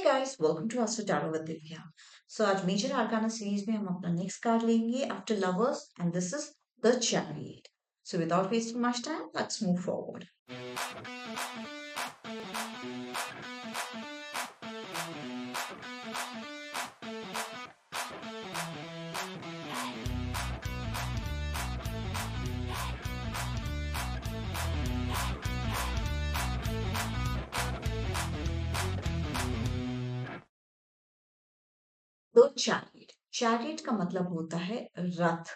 Guys welcome to Astro Tarot with Divya। So आज major arcana series में हम अपना नेक्स्ट कार्ड लेंगे after lovers and this is the chariot. So without wasting much time let's move forward. तो chariot chariot का मतलब होता है रथ।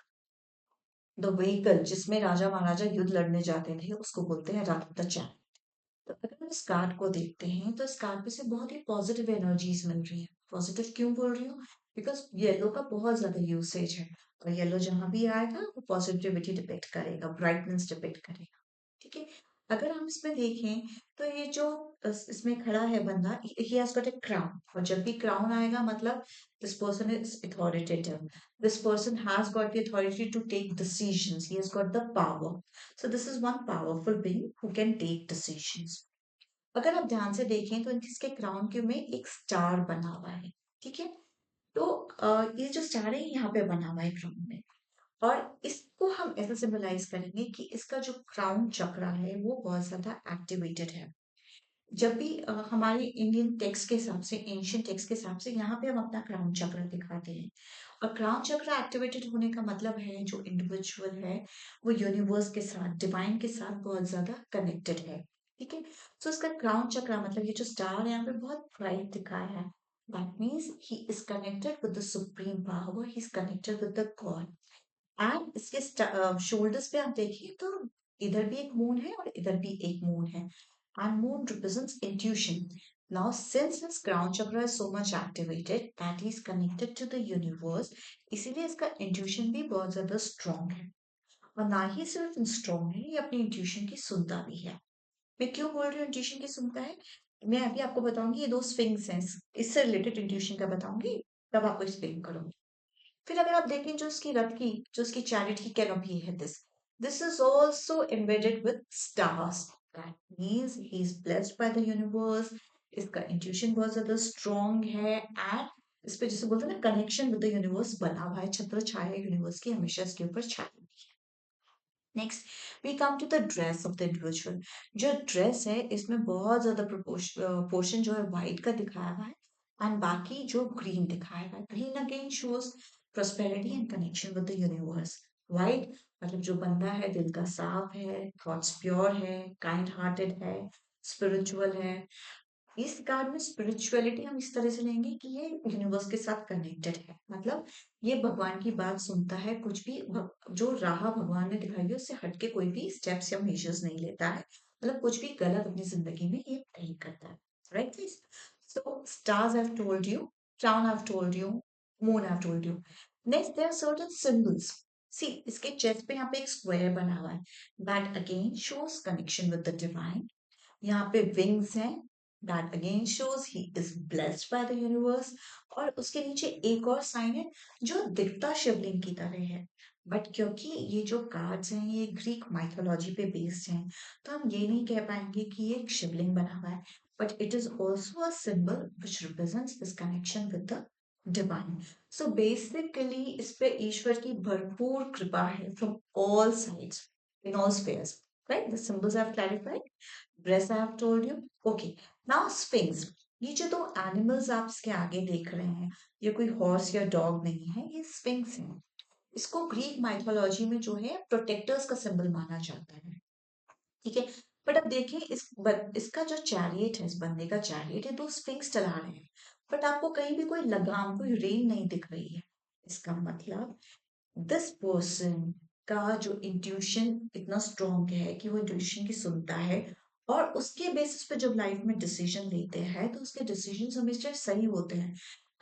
द व्हीकल जिसमें राजा महाराजा युद्ध लड़ने जाते थे उसको बोलते हैं रथ, द चैरियट। तो अगर हम इस कार्ड को देखते हैं तो इस कार्ड पे से बहुत ही पॉजिटिव एनर्जीज मिल रही है। पॉजिटिव क्यों बोल रही हूँ? बिकॉज येलो का बहुत ज्यादा यूसेज है और येलो जहां भी आएगा वो पॉजिटिविटी डिपेक्ट करेगा, ब्राइटनेस डिपेक्ट करेगा। ठीक है। अगर हम इसमें देखें तो ये जो इसमें खड़ा है बंदा, he has got a crown, और जब भी क्राउन आएगा मतलब this person is authoritative, this person has got the authority to take decisions, he has got the power. So this is one powerful being who can take decisions. अगर आप ध्यान से देखें तो इसके क्राउन के में एक स्टार बना हुआ है। ठीक है। तो ये जो स्टार है यहाँ पे बना हुआ है क्राउन में, और इसको हम ऐसे सिंबलाइज करेंगे कि इसका जो क्राउन चक्र है वो बहुत ज्यादा एक्टिवेटेड है। जब भी हमारे इंडियन टेक्स्ट के हिसाब से, एंशियंट टेक्स्ट के हिसाब से यहाँ पे हम अपना क्राउन चक्र दिखाते हैं, और क्राउन चक्र एक्टिवेटेड होने का मतलब है जो इंडिविजुअल है वो यूनिवर्स के साथ, डिवाइन के साथ बहुत ज्यादा कनेक्टेड है। ठीक है। सो इसका क्राउन चक्र मतलब ये जो स्टार यहाँ पे बहुत ब्राइट दिखाया है, that means he is connected with the supreme power, he is connected with the God. And इसके शोल्डर्स पे आप देखिए तो इधर भी एक मून है और इधर भी एक मून है, and moon represents intuition. Now, since his crown chakra is so much activated that he is connected to the universe, इसीलिए इसका intuition भी बहुत ज्यादा strong है। और ना ही सिर्फ strong है, ये अपनी intuition की सुनता भी है। मैं क्यों बोल रही हूँ intuition की सुनता है? मैं अभी आपको बताऊंगी, ये दो स्विंग्स हैं, इससे रिलेटेड intuition का बताऊंगी, तब आपको एक्सप्लेन करूंगी। फिर अगर आप देखें जो इसकी रथ की, जो इसकी चैरिट की कैनोपी है, this is also embedded with stars. That means he is blessed by the universe. इसका इंट्यूशन बहुत ज्यादा स्ट्रॉन्ग है, एंड इस पे जैसे बोलते हैं ना, कनेक्शन विद द यूनिवर्स बना हुआ है, छत्र छाया यूनिवर्स की हमेशा इसके ऊपर छाई हुई है। Next we come to the dress of the individual. जो ड्रेस है इसमें बहुत ज्यादा पोर्शन जो है व्हाइट का दिखाया हुआ है, एंड बाकी जो ग्रीन दिखाया हुआ है। Green again shows prosperity and connection with the universe. White मतलब जो बंदा है दिल का साफ है, थॉट्स प्योर है, काइंड हार्टेड है, स्पिरिचुअल है। इस कार्ड में स्पिरिचुअलिटी हम इस तरह से लेंगे कि ये यूनिवर्स के साथ कनेक्टेड है, मतलब ये भगवान की बात सुनता है, कुछ भी जो राह भगवान ने दिखाई है उससे हटके कोई भी स्टेप्स या मेजर्स नहीं लेता है, मतलब कुछ भी गलत अपनी जिंदगी में ये नहीं करता है। Right please. So stars have told you, crown have told you, moon have told you. Next there are certain symbols. See इसके चेस्ट पे यहाँ पे एक स्क्वायर बना हुआ है, that again shows connection with the divine. यहाँ पे विंग्स हैं, that again shows he is blessed by the universe. और उसके नीचे एक और साइन है जो दिखता शिवलिंग की तरह है, बट क्योंकि ये जो कार्ड्स हैं ये ग्रीक माइथोलॉजी पे बेस्ड हैं, तो हम ये नहीं कह पाएंगे कि ये एक शिवलिंग बना हुआ है, but it is also a symbol which represents this connection with the divine. So basically इस पे ईश्वर की भरपूर कृपा है from all sides, in all spheres. Right, the symbols I have clarified, dress I have told you. Okay, now sphinx. ये जो दो एनिमल्स आप इसके आगे देख रहे हैं, ये कोई हॉर्स या डॉग नहीं है, ये स्फिंक्स है। इसको ग्रीक माइथोलॉजी में जो है प्रोटेक्टर्स का सिंबल माना जाता है। ठीक है। बट अब देखिए इसका जो चैरियट है, इस बंदे का चैरियट है, दो स्फिंक्स चला रहे हैं, बट आपको कहीं भी कोई लगाम, कोई रेन नहीं दिख रही है। इसका मतलब दिस पर्सन का जो इंट्यूशन इतना स्ट्रॉन्ग है कि वो इंट्यूशन की सुनता है, और उसके बेसिस पे जब लाइफ में डिसीजन लेते हैं तो उसके डिसीजन हमेशा सही होते हैं।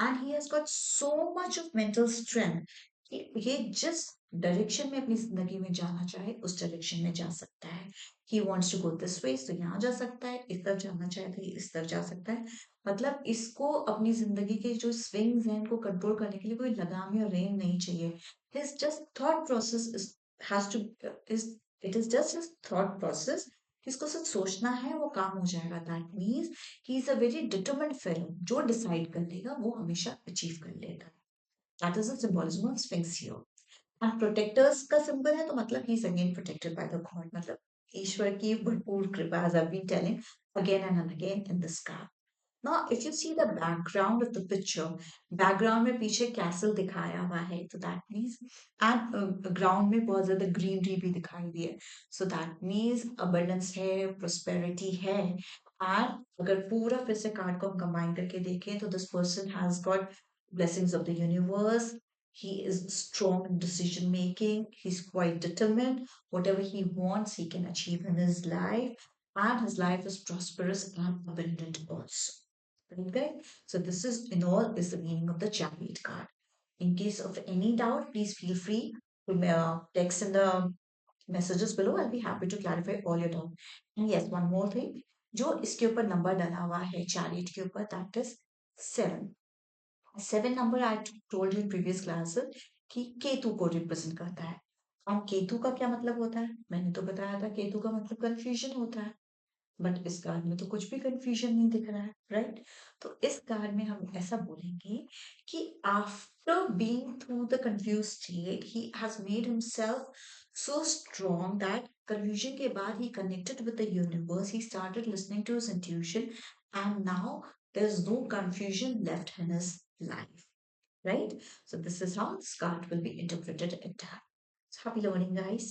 And he has got so much of mental strength कि ये जिस डायरेक्शन में अपनी जिंदगी में जाना चाहे उस डायरेक्शन में जा सकता है। He wants to go this way तो यहाँ जा सकता है, इस तरफ जाना चाहे तो इस तरफ जा सकता है। मतलब इसको अपनी जिंदगी के जो स्विंग्स हैं इनको कंट्रोल करने के लिए कोई लगाम या रेन नहीं चाहिए। His just thought process is has to is it is just his thought process जिसको सिर्फ सोचना है वो काम हो जाएगा। That means he is a very determined fellow, जो डिसाइड कर लेगा वो हमेशा अचीव कर लेगा। That is the symbolism of sphinx here. And protectors का सिंबल है, तो मतलब he is again protected by the god, मतलब ईश्वर की भरपूर कृपा, as I been telling again and again in this card. Now, if you see the background of the picture, background में पीछे कैसल दिखाया हुआ है, तो that means and ground में बहुत ज्यादा ग्रीनरी भी दिखाई दी है, so that means abundance है, prosperity है। and अगर पूरा फिर से कार्ड को हम कंबाइन करके देखें तो this person has got blessings of the universe. He is strong in decision making. He's quite determined. Whatever he wants, he can achieve in his life, and his life is prosperous and abundant also. Okay, so this is in all is the meaning of the Chariot card. In case of any doubt, please feel free to text in the messages below. I'll be happy to clarify all your doubt. And yes, one more thing, जो इसके ऊपर number डला हुआ है chariot के ऊपर, that is 7. 7 number I told you in previous classes कि केतु को रिप्रेजेंट करता है। अब केतु का क्या मतलब होता है, मैंने तो बताया था केतु का मतलब कंफ्यूजन होता है, बट इस कार्ड में तो कुछ भी कंफ्यूजन नहीं दिख रहा है, राइट। तो इस कार्ड में हम ऐसा बोलेंगे कि after being through the confuse state he has made himself so strong that confusion के बाद ही connected with the universe, he started listening to his intuition, and now there is no confusion left in his life, right? So this is how this card will be interpreted at time. So happy learning, guys.